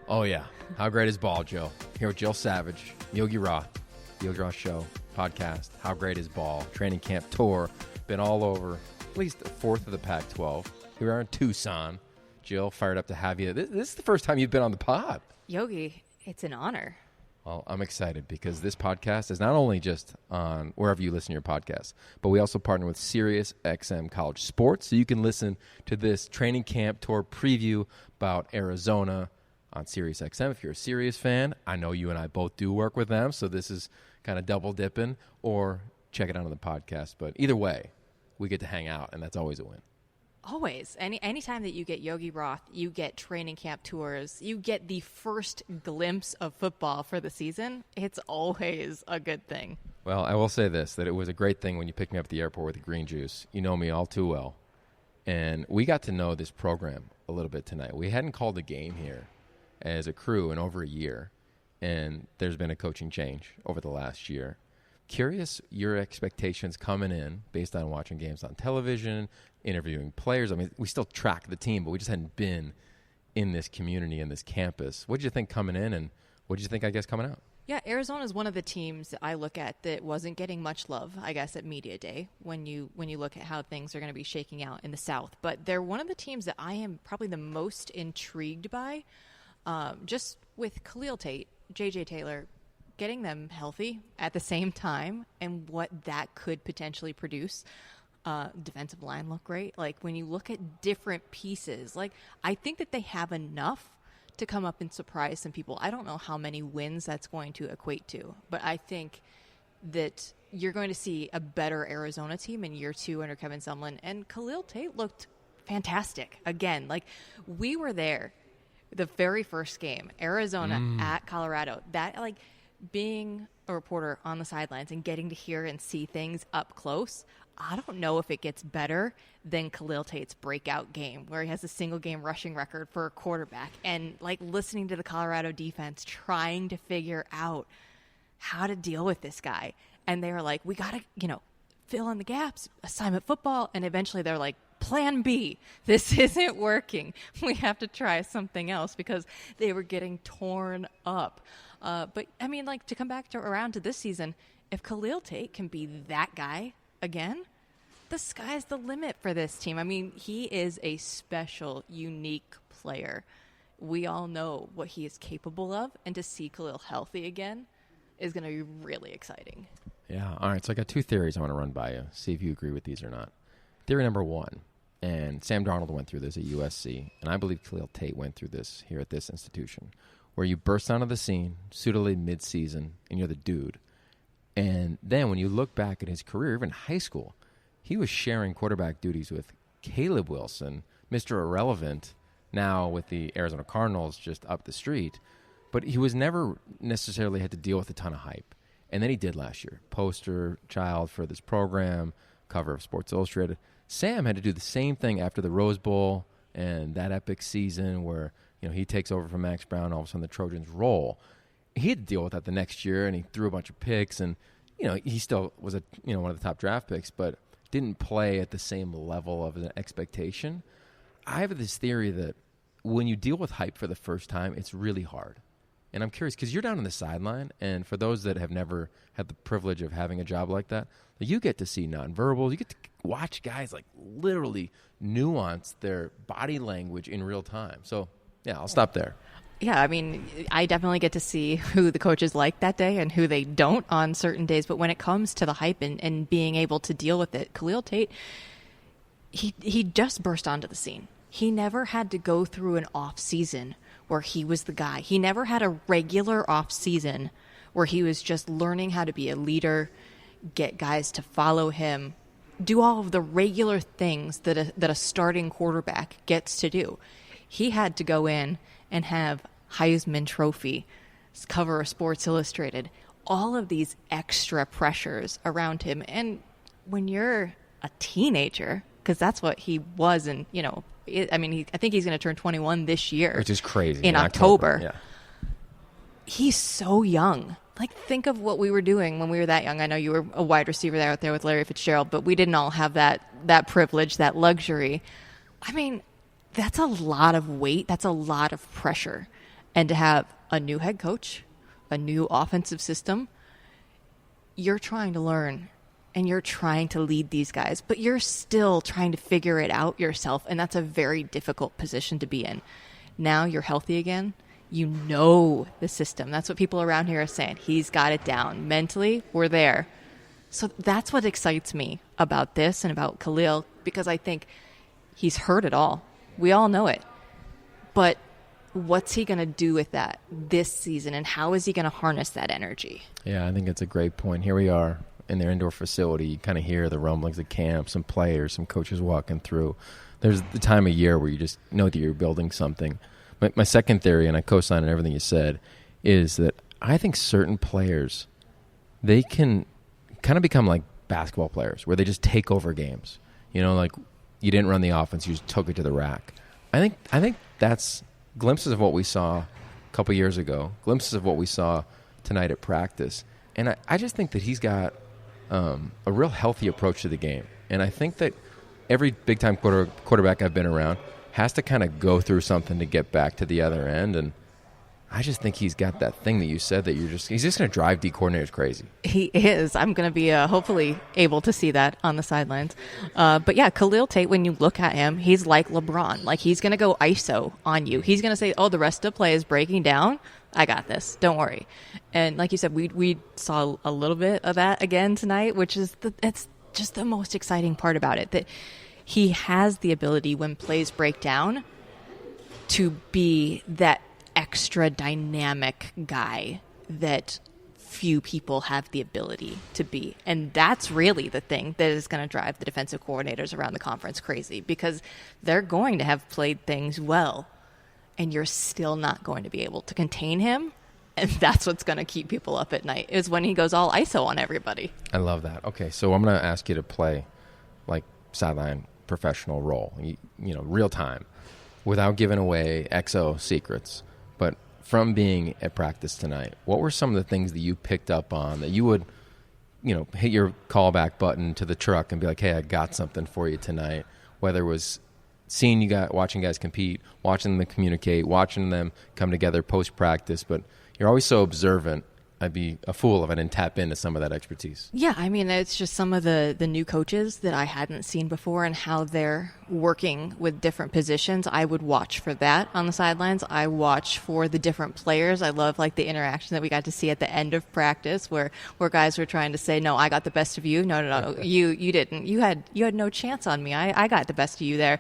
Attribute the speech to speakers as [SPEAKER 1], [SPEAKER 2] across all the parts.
[SPEAKER 1] Oh, yeah. How great is ball, Jill? Here with Jill Savage, Yogi Roth, Yogi Roth Show, podcast. How great is ball? Training camp tour. Been all over, at least a fourth of the Pac-12. Here we are in Tucson. Jill, fired up to have you. This is the first time you've been on the pod.
[SPEAKER 2] Yogi, it's an honor.
[SPEAKER 1] Well, I'm excited because this podcast is not only just on wherever you listen to your podcasts, but we also partner with SiriusXM College Sports, so you can listen to this training camp tour preview about Arizona on SiriusXM. If you're a Sirius fan, I know you and I both do work with them, so this is kind of double dipping, or check it out on the podcast. But either way, we get to hang out, and that's always a win.
[SPEAKER 2] Always. Anytime that you get Yogi Roth, you get training camp tours, you get the first glimpse of football for the season, it's always a good thing.
[SPEAKER 1] Well, I will say this, that it was a great thing when you picked me up at the airport with the green juice. You know me all too well. And we got to know this program a little bit tonight. We hadn't called a game here as a crew in over a year, and there's been a coaching change over the last year. Curious your expectations coming in based on watching games on television, interviewing players. I mean, we still track the team, but we just hadn't been in this community, in this campus. What did you think coming in, and what did you think, I guess, coming out?
[SPEAKER 2] Yeah, Arizona is one of the teams that I look at that wasn't getting much love, I guess, at Media Day when you look at how things are going to be shaking out in the South. But they're one of the teams that I am probably the most intrigued by, just with Khalil Tate, J.J. Taylor, getting them healthy at the same time and what that could potentially produce. Defensive line look great. Like, when you look at different pieces, like, I think that they have enough to come up and surprise some people. I don't know how many wins that's going to equate to, but I think that you're going to see a better Arizona team in year 2 under Kevin Sumlin. And Khalil Tate looked fantastic. Again, like, we were there the very first game, Arizona at Colorado. That, like, being a reporter on the sidelines and getting to hear and see things up close, I don't know if it gets better than Khalil Tate's breakout game where he has a single game rushing record for a quarterback, and like listening to the Colorado defense trying to figure out how to deal with this guy. And they were like, we got to, fill in the gaps, assignment football. And eventually they're like, plan B, this isn't working. We have to try something else because they were getting torn up. But I mean, like, to come back around to this season, if Khalil Tate can be that guy again, the sky's the limit for this team. I mean, he is a special, unique player. We all know what he is capable of, and to see Khalil healthy again is going to be really exciting.
[SPEAKER 1] Yeah. All right. So I got 2 theories I want to run by you. See if you agree with these or not. Theory number 1, and Sam Darnold went through this at USC, and I believe Khalil Tate went through this here at this institution, where you burst onto the scene, suitably mid-season, and you're the dude. And then when you look back at his career, even high school, he was sharing quarterback duties with Caleb Wilson, Mr. Irrelevant, now with the Arizona Cardinals just up the street. But he was never necessarily had to deal with a ton of hype. And then he did last year. Poster child for this program, cover of Sports Illustrated. Sam had to do the same thing after the Rose Bowl and that epic season where he takes over from Max Brown, all of a sudden the Trojans roll. He had to deal with that the next year, and he threw a bunch of picks, and he still was one of the top draft picks, but didn't play at the same level of an expectation. I have this theory that when you deal with hype for the first time, it's really hard. And I'm curious, because you're down on the sideline, and for those that have never had the privilege of having a job like that, you get to see nonverbals. You get to watch guys like literally nuance their body language in real time. So, yeah, I'll stop there.
[SPEAKER 2] Yeah, I mean, I definitely get to see who the coaches like that day and who they don't on certain days. But when it comes to the hype and being able to deal with it, Khalil Tate, he just burst onto the scene. He never had to go through an off season where he was the guy. He never had a regular off season where he was just learning how to be a leader, get guys to follow him, do all of the regular things that a starting quarterback gets to do. He had to go in and have Heisman Trophy, cover of Sports Illustrated, all of these extra pressures around him. And when you're a teenager, because that's what he was, and I think he's going to turn 21 this year,
[SPEAKER 1] which is crazy,
[SPEAKER 2] in October.
[SPEAKER 1] Yeah.
[SPEAKER 2] He's so young. Like, think of what we were doing when we were that young. I know you were a wide receiver out there with Larry Fitzgerald, but we didn't all have that privilege, that luxury. I mean, that's a lot of weight. That's a lot of pressure. And to have a new head coach, a new offensive system, you're trying to learn and you're trying to lead these guys, but you're still trying to figure it out yourself. And that's a very difficult position to be in. Now you're healthy again. You know the system. That's what people around here are saying. He's got it down. Mentally, we're there. So that's what excites me about this and about Khalil, because I think he's heard it all. We all know it. But what's he going to do with that this season, and how is he going to harness that energy?
[SPEAKER 1] Yeah, I think it's a great point. Here we are in their indoor facility. You kind of hear the rumblings of camp, some players, some coaches walking through. There's the time of year where you just know that you're building something. My second theory, and I co-sign on everything you said, is that I think certain players, they can kind of become like basketball players where they just take over games. You know, like you didn't run the offense, you just took it to the rack. I think that's glimpses of what we saw a couple years ago, glimpses of what we saw tonight at practice. And I just think that he's got a real healthy approach to the game. And I think that every big-time quarterback I've been around has to kind of go through something to get back to the other end. And I just think he's got that thing that you said that he's just going to drive D coordinators crazy.
[SPEAKER 2] He is. I'm going to be hopefully able to see that on the sidelines. But yeah, Khalil Tate, when you look at him, he's like LeBron. Like, he's going to go ISO on you. He's going to say, oh, the rest of the play is breaking down. I got this. Don't worry. And like you said, we saw a little bit of that again tonight, which is it's just the most exciting part about it, that he has the ability when plays break down to be that extra dynamic guy that few people have the ability to be. And that's really the thing that is going to drive the defensive coordinators around the conference crazy, because they're going to have played things well, and you're still not going to be able to contain him. And that's what's going to keep people up at night, is when he goes all ISO on everybody.
[SPEAKER 1] I love that. Okay, so I'm going to ask you to play like sideline professional role, you know, real time, without giving away XO secrets. But from being at practice tonight, what were some of the things that you picked up on that you would, you know, hit your callback button to the truck and be like, hey, I got something for you tonight, whether it was seeing you guys, watching guys compete, watching them communicate, watching them come together post-practice, but you're always so observant. I'd be a fool if I didn't tap into some of that expertise.
[SPEAKER 2] Yeah, I mean, it's just some of the new coaches that I hadn't seen before and how they're working with different positions. I would watch for that on the sidelines. I watch for the different players. I love like the interaction that we got to see at the end of practice where guys were trying to say, no, I got the best of you. No, you didn't. You had no chance on me. I got the best of you there.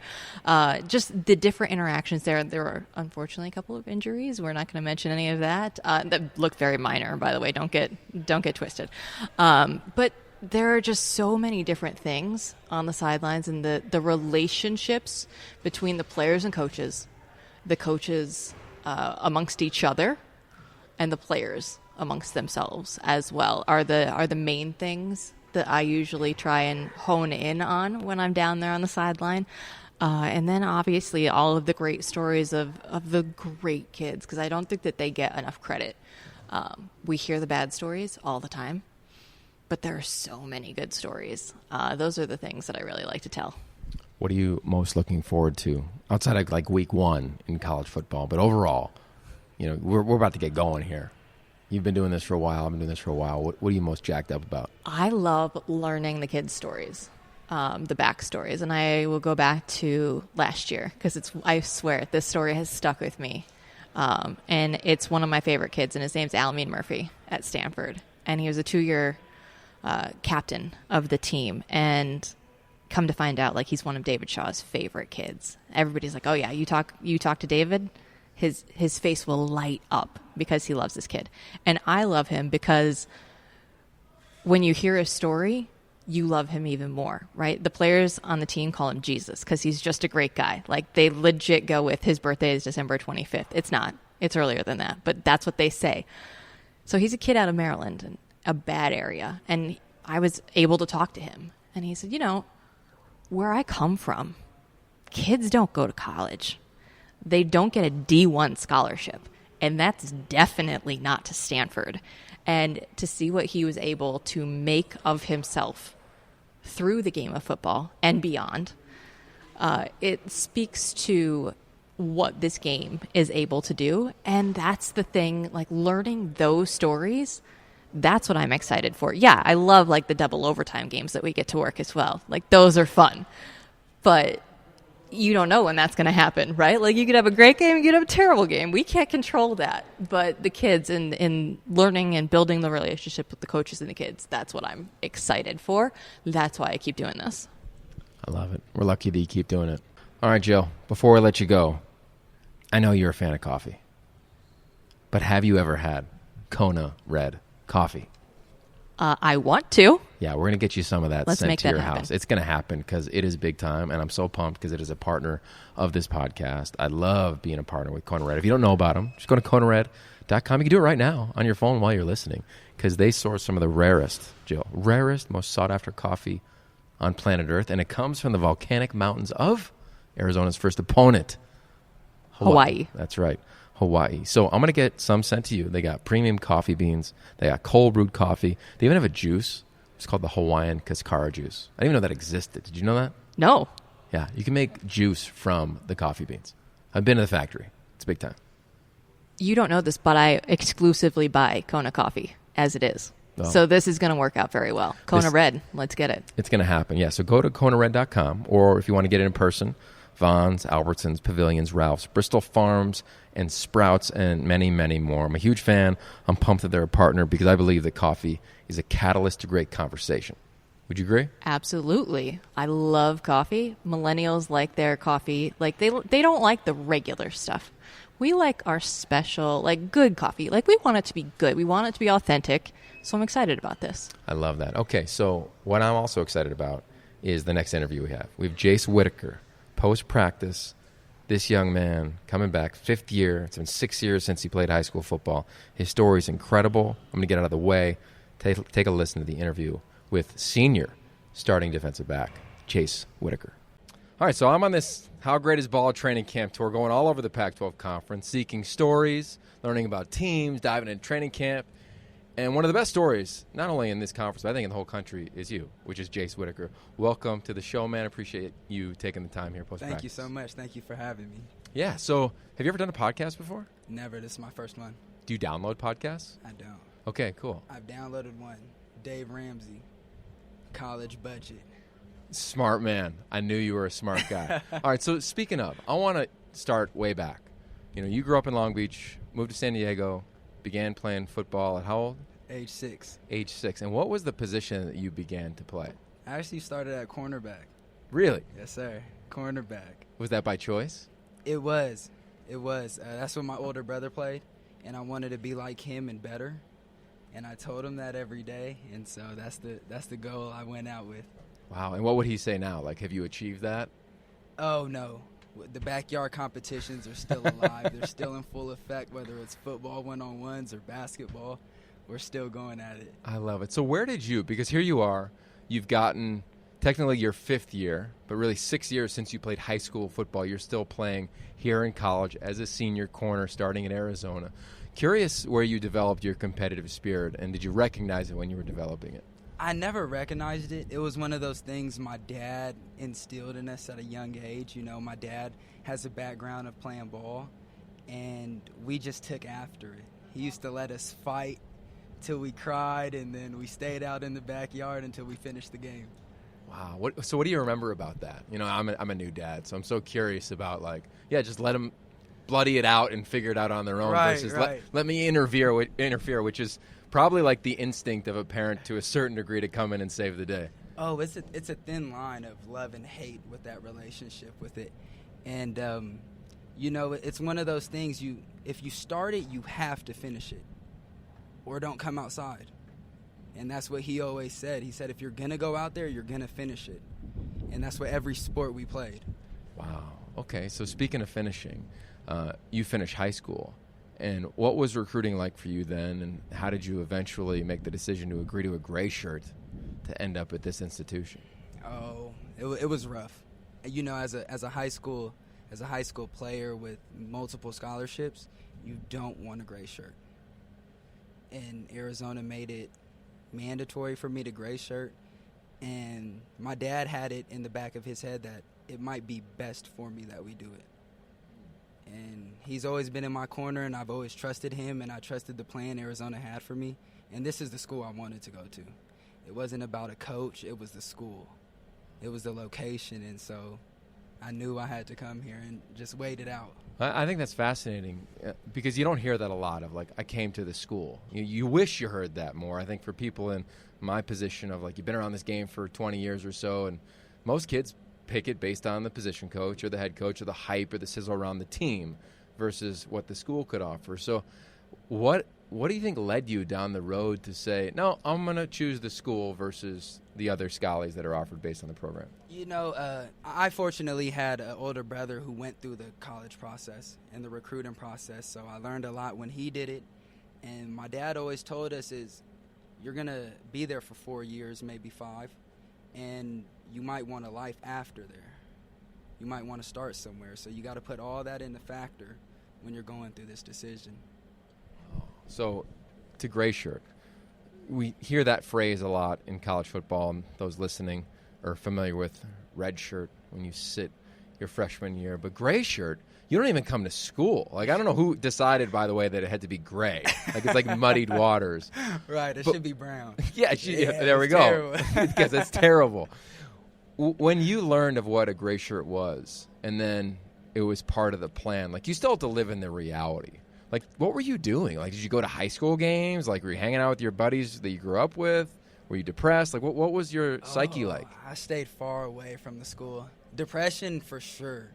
[SPEAKER 2] Just the different interactions there. There were unfortunately a couple of injuries. We're not going to mention any of that. That looked very minor, by the way. Don't get twisted. But there are just so many different things on the sidelines, and the relationships between the players and coaches, the coaches amongst each other, and the players amongst themselves as well are the main things that I usually try and hone in on when I'm down there on the sideline. And then obviously all of the great stories of the great kids, because I don't think that they get enough credit. We hear the bad stories all the time, but there are so many good stories. Those are the things that I really like to tell.
[SPEAKER 1] What are you most looking forward to outside of like week one in college football? But overall, you know, we're about to get going here. You've been doing this for a while. I've been doing this for a while. What are you most jacked up about?
[SPEAKER 2] I love learning the kids' stories, the backstories. And I will go back to last year because I swear this story has stuck with me. And it's one of my favorite kids, and his name's Alameen Murphy at Stanford. And he was a 2-year captain of the team. And come to find out, like, he's one of David Shaw's favorite kids. Everybody's like, oh, yeah, you talk to David? His face will light up because he loves this kid. And I love him because when you hear his story, you love him even more, right? The players on the team call him Jesus because he's just a great guy. Like, they legit go with his birthday is December 25th. It's not. It's earlier than that, but that's what they say. So he's a kid out of Maryland, in a bad area, and I was able to talk to him. And he said, you know, where I come from, kids don't go to college. They don't get a D1 scholarship, and that's definitely not to Stanford. And to see what he was able to make of himself through the game of football and beyond, it speaks to what this game is able to do. And that's the thing, like learning those stories, that's what I'm excited for. Yeah, I love like the double overtime games that we get to work as well. Like those are fun. But you don't know when that's going to happen, right? Like you could have a great game, you could have a terrible game. We can't control that. But the kids in learning and building the relationship with the coaches and the kids, that's what I'm excited for. That's why I keep doing this.
[SPEAKER 1] I love it. We're lucky that you keep doing it. All right, Jill, before I let you go, I know you're a fan of coffee, but have you ever had Kona Red coffee?
[SPEAKER 2] I want to.
[SPEAKER 1] Yeah, we're going to get you some of that
[SPEAKER 2] Let's
[SPEAKER 1] sent
[SPEAKER 2] make
[SPEAKER 1] to
[SPEAKER 2] that
[SPEAKER 1] your
[SPEAKER 2] happen.
[SPEAKER 1] house. It's going to happen because it is big time, and I'm so pumped because it is a partner of this podcast. I love being a partner with Kona Red. If you don't know about them, just go to KonaRed.com. You can do it right now on your phone while you're listening because they source some of the rarest, Jill, most sought-after coffee on planet Earth, and it comes from the volcanic mountains of Arizona's first opponent,
[SPEAKER 2] Hawaii.
[SPEAKER 1] That's right, Hawaii. So I'm going to get some sent to you. They got premium coffee beans. They got cold brewed coffee. They even have a juice. It's called the Hawaiian Cascara juice. I didn't even know that existed. Did you know that?
[SPEAKER 2] No.
[SPEAKER 1] Yeah, you can make juice from the coffee beans. I've been to the factory. It's big time.
[SPEAKER 2] You don't know this, but I exclusively buy Kona coffee as it is.
[SPEAKER 1] Oh.
[SPEAKER 2] So this is going to work out very well. Kona Red, let's get it.
[SPEAKER 1] It's going to happen. Yeah, so go to KonaRed.com, or if you want to get it in person, Vons, Albertsons, Pavilions, Ralph's, Bristol Farms, and Sprouts, and many, many more. I'm a huge fan. I'm pumped that they're a partner because I believe that coffee is a catalyst to great conversation. Would you agree?
[SPEAKER 2] Absolutely. I love coffee. Millennials like their coffee. Like they don't like the regular stuff. We like our special, like good coffee. Like we want it to be good. We want it to be authentic. So I'm excited about this.
[SPEAKER 1] I love that. Okay, so what I'm also excited about is the next interview we have. We have Jace Whittaker, post-practice. This young man coming back, 5th year. It's been 6 years since he played high school football. His story is incredible. I'm going to get out of the way. Take a listen to the interview with senior starting defensive back, Jace Whittaker. All right, so I'm on this How Great Is Ball training camp tour going all over the Pac-12 conference, seeking stories, learning about teams, diving into training camp. And one of the best stories, not only in this conference, but I think in the whole country, is you, which is Jace Whittaker. Welcome to the show, man. Appreciate you taking the time here post-practice.
[SPEAKER 3] Thank you so much. Thank you for having me.
[SPEAKER 1] Yeah, so have you ever done a podcast before?
[SPEAKER 3] Never. This is my first one.
[SPEAKER 1] Do you download podcasts?
[SPEAKER 3] I don't.
[SPEAKER 1] Okay, cool.
[SPEAKER 3] I've downloaded one. Dave Ramsey, College Budget.
[SPEAKER 1] Smart man. I knew you were a smart guy. All right, so speaking of, I want to start way back. You know, you grew up in Long Beach, moved to San Diego, began playing football at how old?
[SPEAKER 3] Age 6.
[SPEAKER 1] Age 6. And what was the position that you began to play?
[SPEAKER 3] I actually started at cornerback.
[SPEAKER 1] Really?
[SPEAKER 3] Yes, sir. Cornerback.
[SPEAKER 1] Was that by choice?
[SPEAKER 3] It was. That's what my older brother played, and I wanted to be like him and better. And I told him that every day, and so that's the goal I went out with.
[SPEAKER 1] Wow. And what would he say now? Like, have you achieved that?
[SPEAKER 3] Oh, no. The backyard competitions are still alive. They're still in full effect, whether it's football one-on-ones or basketball. We're still going at it.
[SPEAKER 1] I love it. So where did you, because here you are, you've gotten technically your 5th year, but really 6 years since you played high school football. You're still playing here in college as a senior corner starting in Arizona. Curious where you developed your competitive spirit, and did you recognize it when you were developing it?
[SPEAKER 3] I never recognized it. It was one of those things my dad instilled in us at a young age. You know, my dad has a background of playing ball, and we just took after it. He used to let us fight till we cried, and then we stayed out in the backyard until we finished the game.
[SPEAKER 1] Wow. So what do you remember about that? You know, I'm a new dad, so I'm so curious about, like, just let them bloody it out and figure it out on their own versus let me interfere, which is probably like the instinct of a parent to a certain degree to come in and save the day.
[SPEAKER 3] Oh, it's a thin line of love and hate with that relationship with it. And, you know, it's one of those things, if you start it, you have to finish it or don't come outside. And that's what he always said. He said, if you're going to go out there, you're going to finish it. And that's what every sport we played.
[SPEAKER 1] Wow. Okay, so speaking of finishing, you finished high school. And what was recruiting like for you then, and how did you eventually make the decision to agree to a gray shirt to end up at this institution?
[SPEAKER 3] Oh, it was rough. You know, as a high school player with multiple scholarships, you don't want a gray shirt. And Arizona made it mandatory for me to gray shirt, and my dad had it in the back of his head that it might be best for me that we do it. He's always been in my corner, and I've always trusted him, and I trusted the plan Arizona had for me. And this is the school I wanted to go to. It wasn't about a coach. It was the school. It was the location, and so I knew I had to come here and just wait it out.
[SPEAKER 1] I think that's fascinating because you don't hear that a lot of, like, I came to the school. You wish you heard that more. I think for people in my position of, like, you've been around this game for 20 years or so, and most kids pick it based on the position coach or the head coach or the hype or the sizzle around the team versus what the school could offer. So what do you think led you down the road to say, no, I'm going to choose the school versus the other scholars that are offered based on the program?
[SPEAKER 3] You know, I fortunately had an older brother who went through the college process and the recruiting process, so I learned a lot when he did it. And my dad always told us is you're going to be there for 4 years, maybe 5, and you might want a life after there. You might want to start somewhere, so you got to put all that in the factor when you're going through this decision.
[SPEAKER 1] So, to greyshirt, we hear that phrase a lot in college football, and those listening are familiar with red shirt when you sit your freshman year. But greyshirt, you don't even come to school. Like, I don't know who decided, by the way, that it had to be gray. Like, it's like muddied waters.
[SPEAKER 3] Right, it should be brown.
[SPEAKER 1] Yeah, there we go. Because it's terrible. When you learned of what a greyshirt was, and then it was part of the plan, like, you still have to live in the reality. Like, what were you doing? Like, did you go to high school games? Like, were you hanging out with your buddies that you grew up with? Were you depressed? Like, what was your psyche like?
[SPEAKER 3] I stayed far away from the school. Depression, for sure.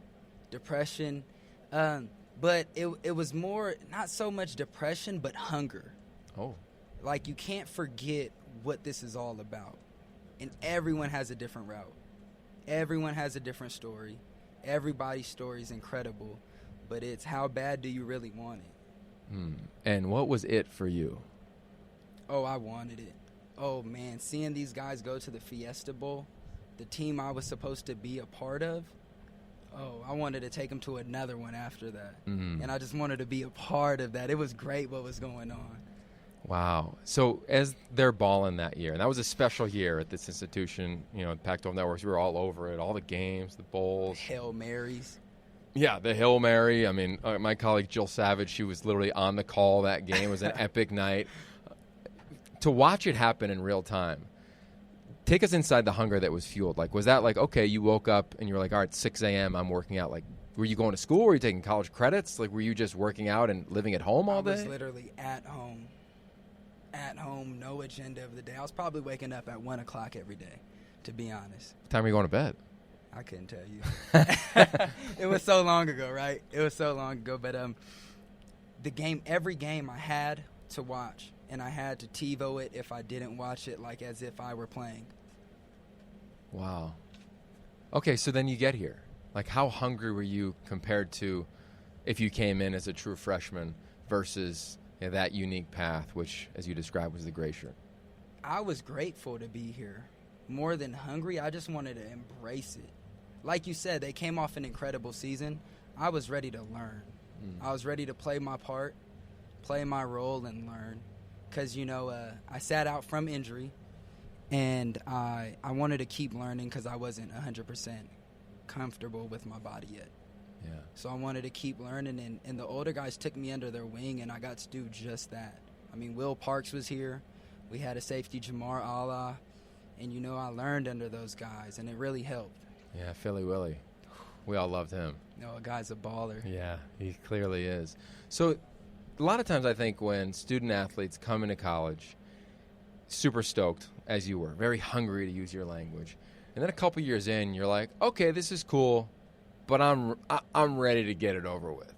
[SPEAKER 3] Depression. But it was more, not so much depression, but hunger.
[SPEAKER 1] Oh.
[SPEAKER 3] Like, you can't forget what this is all about. And everyone has a different route. Everyone has a different story. Everybody's story is incredible. But it's how bad do you really want it?
[SPEAKER 1] And what was it for you?
[SPEAKER 3] Oh, I wanted it. Oh, man, seeing these guys go to the Fiesta Bowl, the team I was supposed to be a part of, oh, I wanted to take them to another one after that. And I just wanted to be a part of that. It was great what was going on.
[SPEAKER 1] Wow. So as they're balling that year, and that was a special year at this institution, you know, Pac-12 Networks, we were all over it, all the games, the bowls.
[SPEAKER 3] Hail Marys.
[SPEAKER 1] Yeah, the Hail Mary. I mean, my colleague Jill Savage, she was literally on the call that game. It was an epic night. To watch it happen in real time, take us inside the hunger that was fueled. Like, was that like, okay, you woke up and you were like, all right, 6 a.m., I'm working out. Like, were you going to school? Were you taking college credits? Like, were you just working out and living at home all day?
[SPEAKER 3] I was literally at home. At home, no agenda of the day. I was probably waking up at 1 o'clock every day, to be honest.
[SPEAKER 1] What time were you going to bed?
[SPEAKER 3] I couldn't tell you. It was so long ago, right? It was so long ago. But every game I had to watch, and I had to TiVo it if I didn't watch it, like as if I were playing.
[SPEAKER 1] Wow. Okay, so then you get here. Like, how hungry were you compared to if you came in as a true freshman versus that unique path, which, as you described, was the gray shirt?
[SPEAKER 3] I was grateful to be here. More than hungry, I just wanted to embrace it. Like you said, they came off an incredible season. I was ready to learn. I was ready to play my part, play my role, and learn. Because, you know, I sat out from injury, and I wanted to keep learning because I wasn't 100% comfortable with my body yet.
[SPEAKER 1] Yeah.
[SPEAKER 3] So I wanted to keep learning, and the older guys took me under their wing, and I got to do just that. I mean, Will Parks was here. We had a safety, Jamar Allah, and, you know, I learned under those guys, and it really helped.
[SPEAKER 1] Yeah, Philly Willie. We all loved him.
[SPEAKER 3] No, a guy's a baller.
[SPEAKER 1] Yeah, he clearly is. So a lot of times I think when student athletes come into college, super stoked, as you were, very hungry to use your language, and then a couple years in, you're like, okay, this is cool, but I'm ready to get it over with.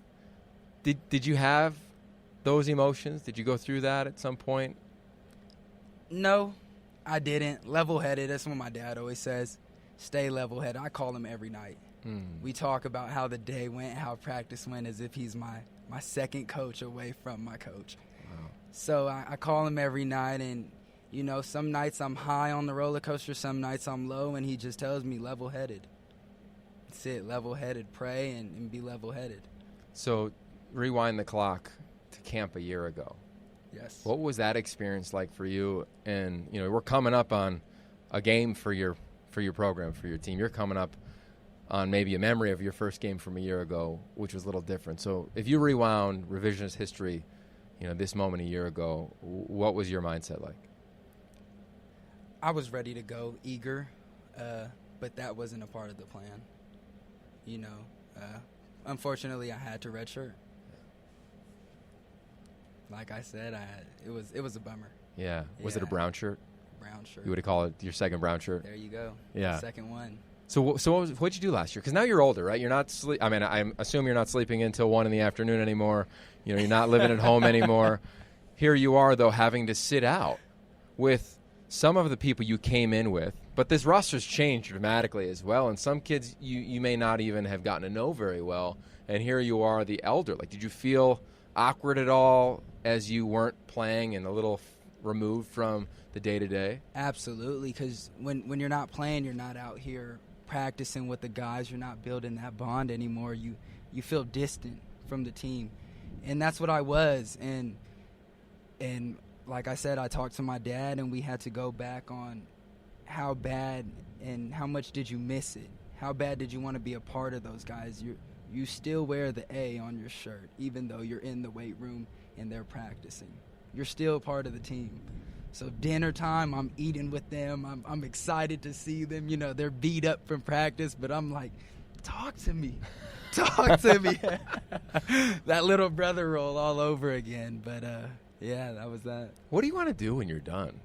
[SPEAKER 1] Did you have those emotions? Did you go through that at some point?
[SPEAKER 3] No, I didn't. Level-headed, that's what my dad always says. Stay level-headed. I call him every night. We talk about how the day went, how practice went, as if he's my second coach away from my coach.
[SPEAKER 1] Wow.
[SPEAKER 3] So I call him every night, and, you know, some nights I'm high on the roller coaster, some nights I'm low, and he just tells me level-headed. That's it, level-headed. Pray and be level-headed.
[SPEAKER 1] So rewind the clock to camp a year ago.
[SPEAKER 3] Yes.
[SPEAKER 1] What was that experience like for you? And, you know, we're coming up on a game for your program, for your team. You're coming up on maybe a memory of your first game from a year ago, which was a little different. So if you rewound revisionist history, this moment a year ago, what was your mindset like?
[SPEAKER 3] I was ready to go, eager, but that wasn't a part of the plan. Unfortunately, I had to redshirt. Like I said, it was a bummer.
[SPEAKER 1] Yeah. Was it a brown shirt?
[SPEAKER 3] Brown shirt.
[SPEAKER 1] You would call it your second brown shirt?
[SPEAKER 3] There you go.
[SPEAKER 1] Yeah.
[SPEAKER 3] Second one.
[SPEAKER 1] So what'd you do last year? Because now you're older, right? You're not I assume you're not sleeping until 1 in the afternoon anymore. You're not living at home anymore. Here you are, though, having to sit out with some of the people you came in with. But this roster's changed dramatically as well. And some kids you may not even have gotten to know very well. And here you are, the elder. Like, did you feel awkward at all as you weren't playing and a little removed from the day-to-day?
[SPEAKER 3] Absolutely, because when you're not playing, you're not out here practicing with the guys. You're not building that bond anymore. You feel distant from the team. And that's what I was. And like I said, I talked to my dad, and we had to go back on how bad and how much did you miss it? How bad did you want to be a part of those guys? You still wear the A on your shirt, even though you're in the weight room and they're practicing. You're still part of the team. So dinner time, I'm eating with them. I'm excited to see them. They're beat up from practice, but I'm like, talk to me. Talk to me. That little brother role all over again. But, yeah, that was that.
[SPEAKER 1] What do you want to do when you're done?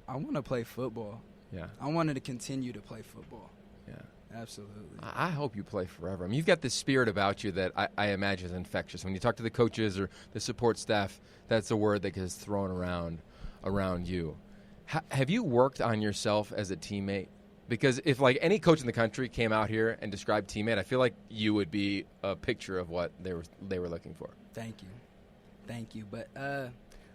[SPEAKER 3] I want to play football.
[SPEAKER 1] Yeah.
[SPEAKER 3] I wanted to continue to play football.
[SPEAKER 1] Yeah.
[SPEAKER 3] Absolutely.
[SPEAKER 1] I hope you play forever. I mean, you've got this spirit about you that I imagine is infectious. When you talk to the coaches or the support staff, that's a word that gets thrown around you. Have you worked on yourself as a teammate? Because if, like, any coach in the country came out here and described teammate, I feel like you would be a picture of what they were looking for.
[SPEAKER 3] Thank you. But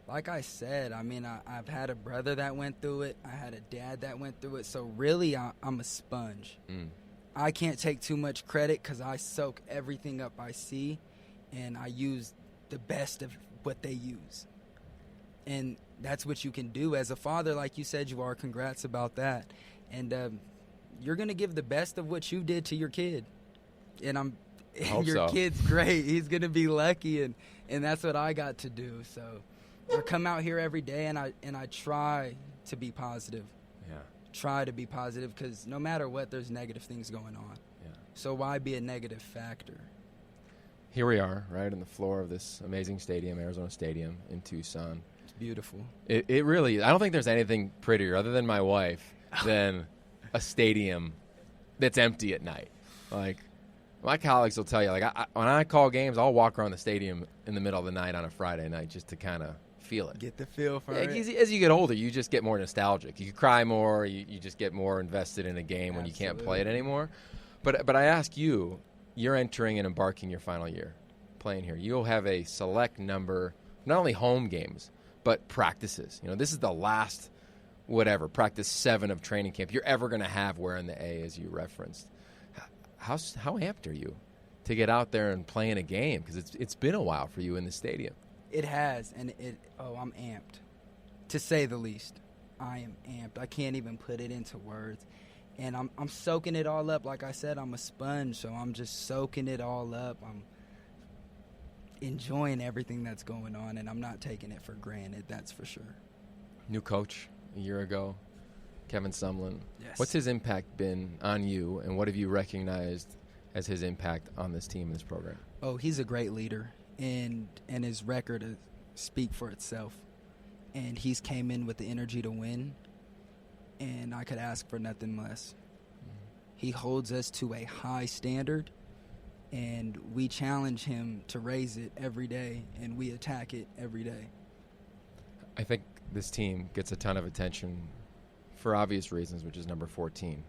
[SPEAKER 3] like I said, I mean, I've had a brother that went through it. I had a dad that went through it. So really, I'm a sponge. I can't take too much credit because I soak everything up I see, and I use the best of what they use. And that's what you can do as a father. Like you said, you are. Congrats about that. And you're going to give the best of what you did to your kid. And your kid's great. He's going to be lucky, and that's what I got to do. So I come out here every day, and I try to be positive.
[SPEAKER 1] Yeah.
[SPEAKER 3] Try to be positive because no matter what, there's negative things going on.
[SPEAKER 1] Yeah.
[SPEAKER 3] So why be a negative factor?
[SPEAKER 1] Here we are, right on the floor of this amazing stadium, Arizona Stadium in Tucson.
[SPEAKER 3] It's beautiful.
[SPEAKER 1] It really, I don't think there's anything prettier other than my wife than a stadium that's empty at night. Like, my colleagues will tell you, like, when I call games, I'll walk around the stadium in the middle of the night on a Friday night just to kind of feel it.
[SPEAKER 3] Get the feel for it.
[SPEAKER 1] As you get older, you just get more nostalgic. You cry more. You just get more invested in a game when you can't play it anymore. But I ask you, you're entering and embarking your final year playing here. You'll have a select number, not only home games, but practices. This is the last, practice 7 of training camp you're ever going to have wearing the A, as you referenced. How amped are you to get out there and play in a game? Because it's been a while for you in the stadium.
[SPEAKER 3] It has, and I'm amped, to say the least. I am amped. I can't even put it into words. And I'm soaking it all up. Like I said, I'm a sponge, so I'm just soaking it all up. I'm enjoying everything that's going on, and I'm not taking it for granted, that's for sure.
[SPEAKER 1] New coach a year ago, Kevin Sumlin.
[SPEAKER 3] Yes.
[SPEAKER 1] What's his impact been on you, and what have you recognized as his impact on this team and this program?
[SPEAKER 3] Oh, he's a great leader. And his record speak for itself. And he's came in with the energy to win, and I could ask for nothing less. He holds us to a high standard, and we challenge him to raise it every day, and we attack it every day.
[SPEAKER 1] I think this team gets a ton of attention for obvious reasons, which is number 14,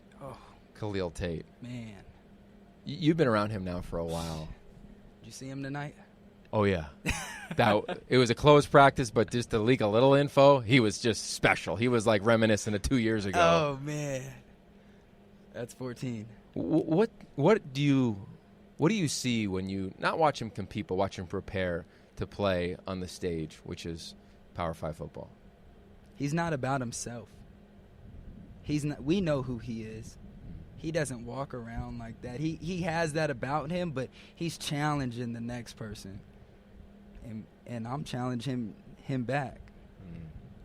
[SPEAKER 1] Khalil Tate.
[SPEAKER 3] Man.
[SPEAKER 1] You've been around him now for a while.
[SPEAKER 3] Did you see him tonight?
[SPEAKER 1] Oh, yeah. It was a closed practice, but just to leak a little info, he was just special. He was like reminiscent of 2 years ago.
[SPEAKER 3] Oh, man. That's 14.
[SPEAKER 1] What do you see when you not watch him compete, but watch him prepare to play on the stage, which is Power 5 football?
[SPEAKER 3] He's not about himself. We know who he is. he doesn't walk around like that. He has that about him, but he's challenging the next person. And I'm challenging him back,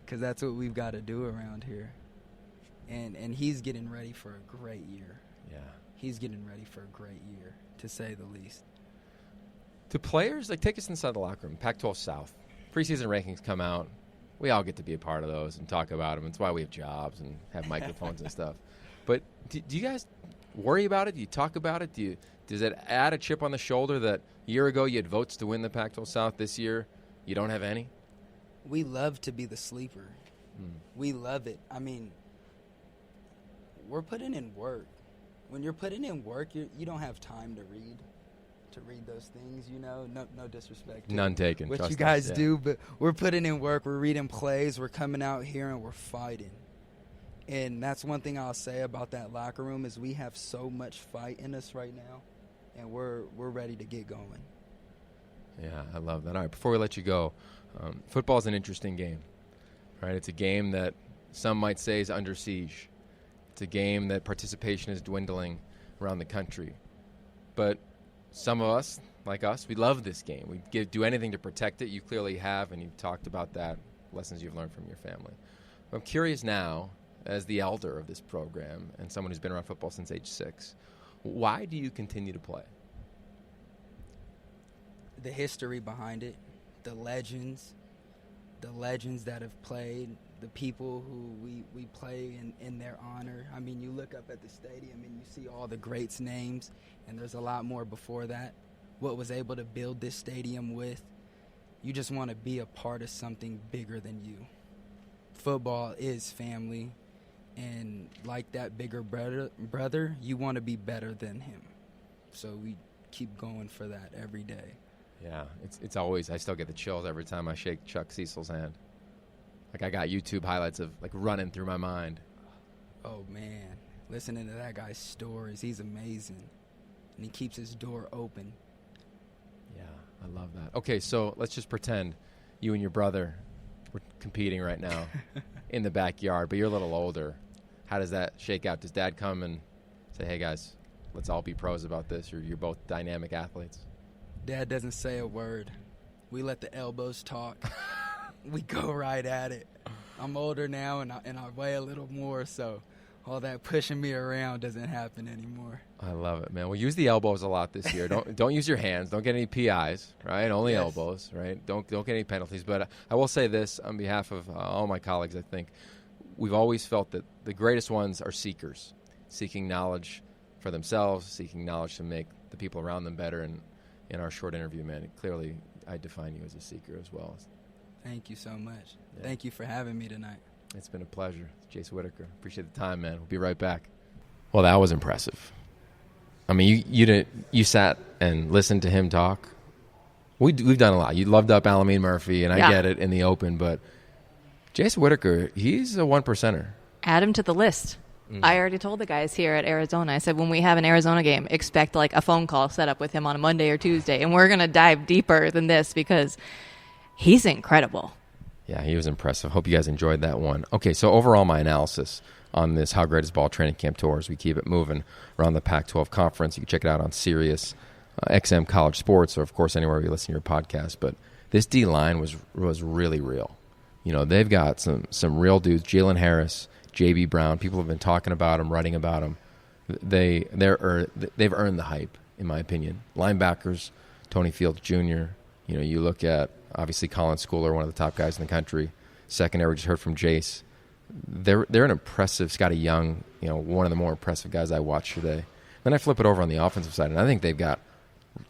[SPEAKER 3] because that's what we've got to do around here. And he's getting ready for a great year.
[SPEAKER 1] Yeah.
[SPEAKER 3] He's getting ready for a great year, to say the least.
[SPEAKER 1] Do players, take us inside the locker room, Pac-12 South, preseason rankings come out. We all get to be a part of those and talk about them. It's why we have jobs and have microphones and stuff. But do you guys worry about it? Do you talk about it? Does it add a chip on the shoulder that a year ago you had votes to win the Pac-12 South, this year you don't have any?
[SPEAKER 3] We love to be the sleeper. We love it. I mean, we're putting in work. When you're putting in work, you don't have time to read those things, No disrespect.
[SPEAKER 1] None taken.
[SPEAKER 3] What you guys do, but we're putting in work. We're reading plays. We're coming out here and we're fighting. And that's one thing I'll say about that locker room is we have so much fight in us right now, and we're ready to get going.
[SPEAKER 1] Yeah, I love that. All right, before we let you go, football is an interesting game, right? It's a game that some might say is under siege. It's a game that participation is dwindling around the country. But some of us, like us, we love this game. We do anything to protect it. You clearly have, and you've talked about that, lessons you've learned from your family. I'm curious now, as the elder of this program and someone who's been around football since age 6, why do you continue to play?
[SPEAKER 3] The history behind it, the legends that have played, the people who we play in their honor. I mean, you look up at the stadium and you see all the greats' names, and there's a lot more before that. What was able to build this stadium with, you just want to be a part of something bigger than you. Football is family, and like that bigger brother, you want to be better than him. So we keep going for that every day.
[SPEAKER 1] Yeah, it's always, I still get the chills every time I shake Chuck Cecil's hand. I got YouTube highlights of running through my mind.
[SPEAKER 3] Oh man, listening to that guy's stories, he's amazing. And he keeps his door open.
[SPEAKER 1] Yeah, I love that. Okay, so let's just pretend you and your brother were competing right now in the backyard, but you're a little older. How does that shake out? Does Dad come and say, hey guys, let's all be pros about this? You're both dynamic athletes.
[SPEAKER 3] Dad doesn't say a word. We let the elbows talk. We go right at it. I'm older now, and I weigh a little more, so all that pushing me around doesn't happen anymore.
[SPEAKER 1] I love it, man. We'll use the elbows a lot this year. Don't use your hands. Don't get any PIs, right? Only elbows, right? Don't get any penalties. But I will say this on behalf of all my colleagues. I think we've always felt that the greatest ones are seekers, seeking knowledge for themselves, seeking knowledge to make the people around them better. And in our short interview, man, clearly I define you as a seeker as well.
[SPEAKER 3] Thank you so much.
[SPEAKER 1] Yeah.
[SPEAKER 3] Thank you for having me tonight.
[SPEAKER 1] It's been a pleasure. Jace Whittaker. Appreciate the time, man. We'll be right back. Well, that was impressive. I mean, you sat and listened to him talk. We've done a lot. You loved up Alameen Murphy, and I get it in the open, but Jace Whittaker, he's a one-percenter.
[SPEAKER 2] Add him to the list. I already told the guys here at Arizona, I said, when we have an Arizona game, expect a phone call set up with him on a Monday or Tuesday, and we're going to dive deeper than this because he's incredible.
[SPEAKER 1] Yeah, he was impressive. Hope you guys enjoyed that one. Okay, so overall my analysis on this How Great is Ball training camp tour as we keep it moving around the Pac-12 conference. You can check it out on Sirius, XM College Sports, or, of course, anywhere you listen to your podcast. But this D-line was really real. They've got some real dudes, Jalen Harris, J.B. Brown. People have been talking about him, writing about him. They've earned the hype, in my opinion. Linebackers, Tony Fields Jr., you look at, obviously, Colin Schooler, one of the top guys in the country. Secondary, we just heard from Jace. They're an impressive, Scotty Young, one of the more impressive guys I watched today. Then I flip it over on the offensive side, and I think they've got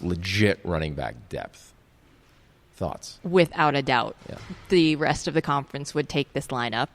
[SPEAKER 1] legit running back depth. Thoughts?
[SPEAKER 2] Without a doubt.
[SPEAKER 1] Yeah.
[SPEAKER 2] The rest of the conference would take this lineup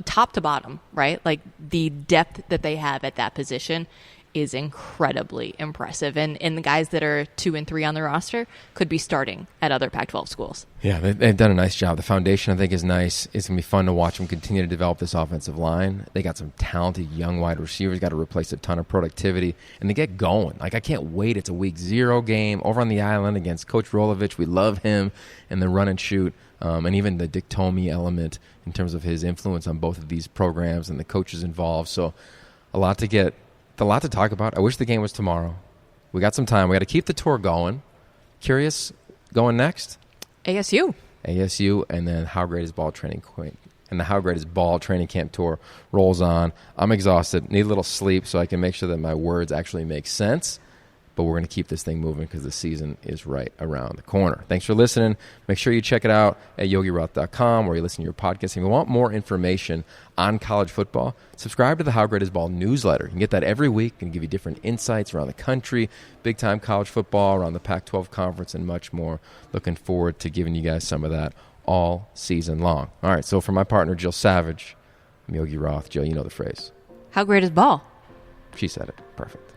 [SPEAKER 2] top to bottom, right? The depth that they have at that position is incredibly impressive. And the guys that are 2 and 3 on the roster could be starting at other Pac-12 schools.
[SPEAKER 1] Yeah, they've done a nice job. The foundation, I think, is nice. It's going to be fun to watch them continue to develop this offensive line. They got some talented young wide receivers, got to replace a ton of productivity, and they get going. I can't wait. It's a week 0 game over on the island against Coach Rolovich. We love him and the run and shoot, and even the Dick Tomey element in terms of his influence on both of these programs and the coaches involved. So A lot to talk about. I wish the game was tomorrow. We got some time. We got to keep the tour going. Curious, going next?
[SPEAKER 2] ASU,
[SPEAKER 1] and then How Great is Ball Training Camp. And the How Great is Ball Training Camp tour rolls on. I'm exhausted. Need a little sleep so I can make sure that my words actually make sense. But we're going to keep this thing moving because the season is right around the corner. Thanks for listening. Make sure you check it out at yogiroth.com where you listen to your podcast. If you want more information on college football, subscribe to the How Great is Ball newsletter. You can get that every week and give you different insights around the country, big-time college football, around the Pac-12 conference, and much more. Looking forward to giving you guys some of that all season long. All right, so for my partner, Jill Savage, I'm Yogi Roth. Jill, you know the phrase.
[SPEAKER 2] how great is ball?
[SPEAKER 1] She said it. Perfect.